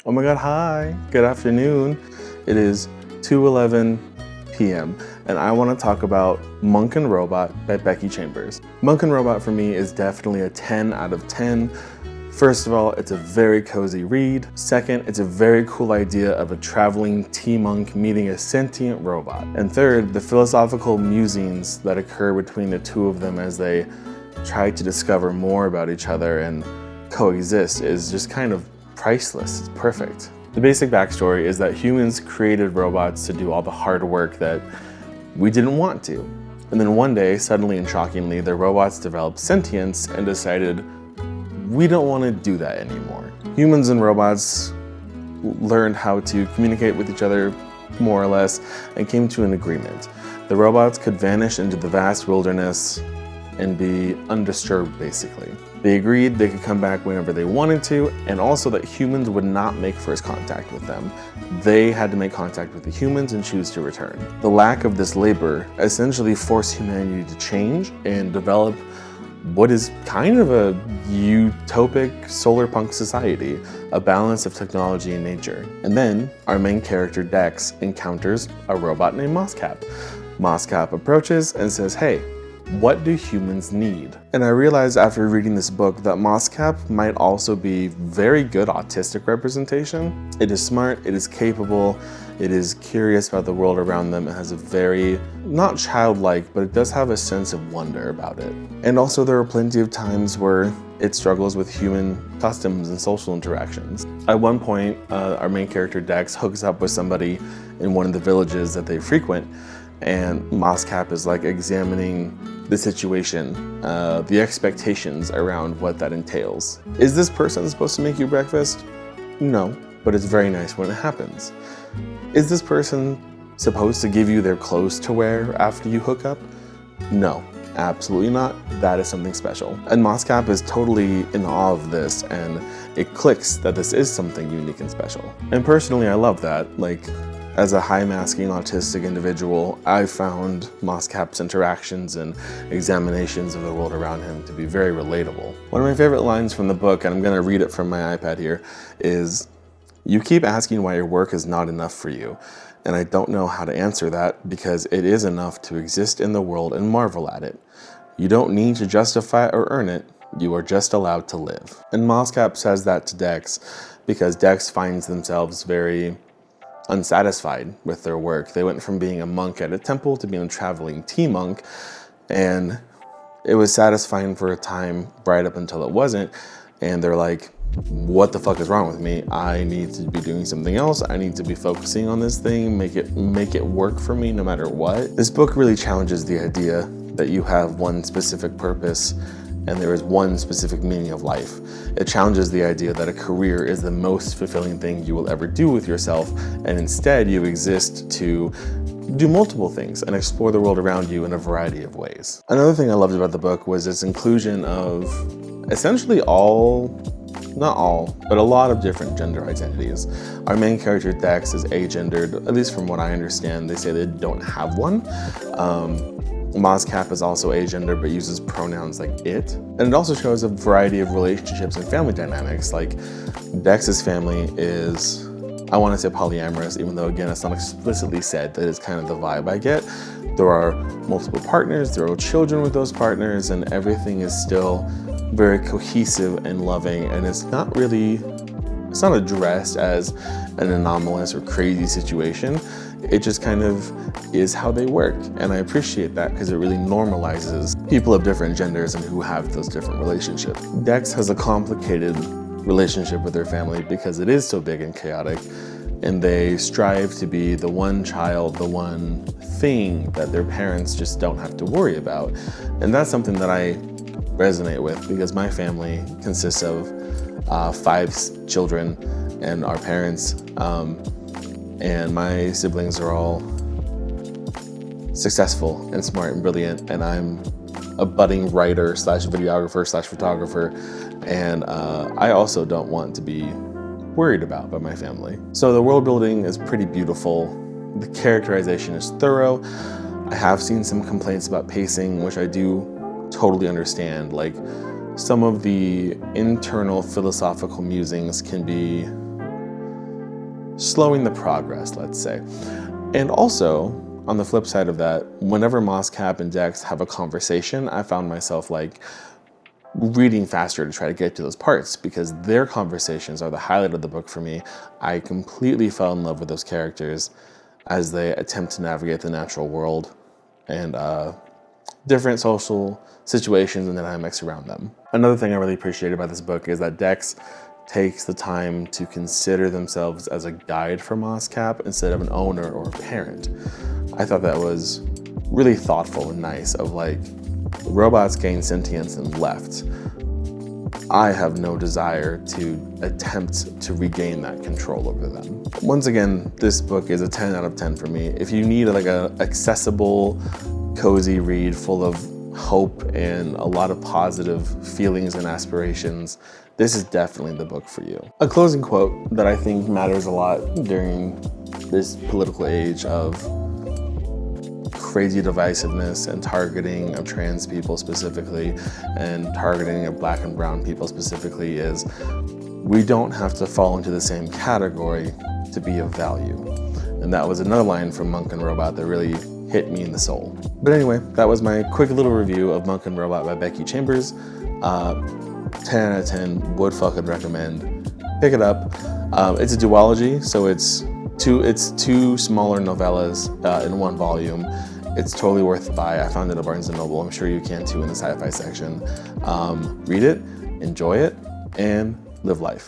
Oh my god, hi. Good afternoon. It is 2:11 p.m. and I want to talk about Monk and Robot by Becky Chambers. Monk and Robot for me is definitely a 10 out of 10. First of all, it's a very cozy read. Second, it's a very cool idea of a traveling tea-monk meeting a sentient robot. And third, the philosophical musings that occur between the two of them as they try to discover more about each other and coexist is just kind of priceless. It's perfect. The basic backstory is that humans created robots to do all the hard work that we didn't want to. And then one day, suddenly and shockingly, the robots developed sentience and decided we don't want to do that anymore. Humans and robots learned how to communicate with each other more or less and came to an agreement. The robots could vanish into the vast wilderness and be undisturbed, basically. They agreed they could come back whenever they wanted to, and also that humans would not make first contact with them. They had to make contact with the humans and choose to return. The lack of this labor essentially forced humanity to change and develop what is kind of a utopic solar punk society, a balance of technology and nature. And then our main character Dex encounters a robot named Moscap. Moscap approaches and says, "Hey, what do humans need?" And I realized after reading this book that Moscap might also be very good autistic representation. It is smart, it is capable, it is curious about the world around them. It has a very, not childlike, but it does have a sense of wonder about it. And also there are plenty of times where it struggles with human customs and social interactions. At one point, our main character Dex hooks up with somebody in one of the villages that they frequent, and Moscap is like examining the situation, the expectations around what that entails. Is this person supposed to make you breakfast? No, but it's very nice when it happens. Is this person supposed to give you their clothes to wear after you hook up? No, absolutely not. That is something special. And Moscap is totally in awe of this, and it clicks that this is something unique and special. And personally, I love that. As a high-masking autistic individual, I found Moscap's interactions and examinations of the world around him to be very relatable. One of my favorite lines from the book, and I'm going to read it from my iPad here, is, "You keep asking why your work is not enough for you, and I don't know how to answer that because it is enough to exist in the world and marvel at it. You don't need to justify or earn it, you are just allowed to live." And Moscap says that to Dex because Dex finds themselves very unsatisfied with their work. They went from being a monk at a temple to being a traveling tea monk, and it was satisfying for a time right up until it wasn't, and they're like, what the fuck is wrong with me? I need to be doing something else. I need to be focusing on this thing, make it work for me no matter what. This book really challenges the idea that you have one specific purpose and there is one specific meaning of life. It challenges the idea that a career is the most fulfilling thing you will ever do with yourself, and instead you exist to do multiple things and explore the world around you in a variety of ways. Another thing I loved about the book was its inclusion of essentially not all, but a lot of different gender identities. Our main character Dex is agendered, at least from what I understand. They say they don't have one. Moscap is also agender but uses pronouns like it. And it also shows a variety of relationships and family dynamics. Like Dex's family is, I want to say polyamorous, even though again it's not explicitly said. That is kind of the vibe I get. There are multiple partners, there are children with those partners, and everything is still very cohesive and loving, and it's not addressed as an anomalous or crazy situation. It just kind of is how they work, and I appreciate that because it really normalizes people of different genders and who have those different relationships. Dex has a complicated relationship with their family because it is so big and chaotic, and they strive to be the one child, the one thing that their parents just don't have to worry about. And that's something that I resonate with because my family consists of 5 children and our parents, and my siblings are all successful and smart and brilliant, and I'm a budding writer slash videographer slash photographer, and I also don't want to be worried about by my family. So the world building is pretty beautiful. The characterization is thorough. I have seen some complaints about pacing, which I do totally understand. Like, some of the internal philosophical musings can be slowing the progress, let's say. And also, on the flip side of that, whenever Moscap and Dex have a conversation, I found myself like reading faster to try to get to those parts because their conversations are the highlight of the book for me. I completely fell in love with those characters as they attempt to navigate the natural world and different social situations and dynamics around them. Another thing I really appreciated about this book is that Dex takes the time to consider themselves as a guide for Moscap instead of an owner or a parent. I thought that was really thoughtful and nice of like, the robots gained sentience and left. I have no desire to attempt to regain that control over them. Once again, this book is a 10 out of 10 for me. If you need like a accessible, cozy read full of hope and a lot of positive feelings and aspirations, this is definitely the book for you. A closing quote that I think matters a lot during this political age of crazy divisiveness and targeting of trans people specifically and targeting of Black and brown people specifically is, we don't have to fall into the same category to be of value. And that was another line from Monk and Robot that really hit me in the soul. But anyway, that was my quick little review of Monk and Robot by Becky Chambers. 10 out of 10, would fucking recommend. Pick it up. It's a duology, so it's two smaller novellas in one volume. It's totally worth the buy. I found it at Barnes & Noble. I'm sure you can too in the sci-fi section. Read it, enjoy it, and live life.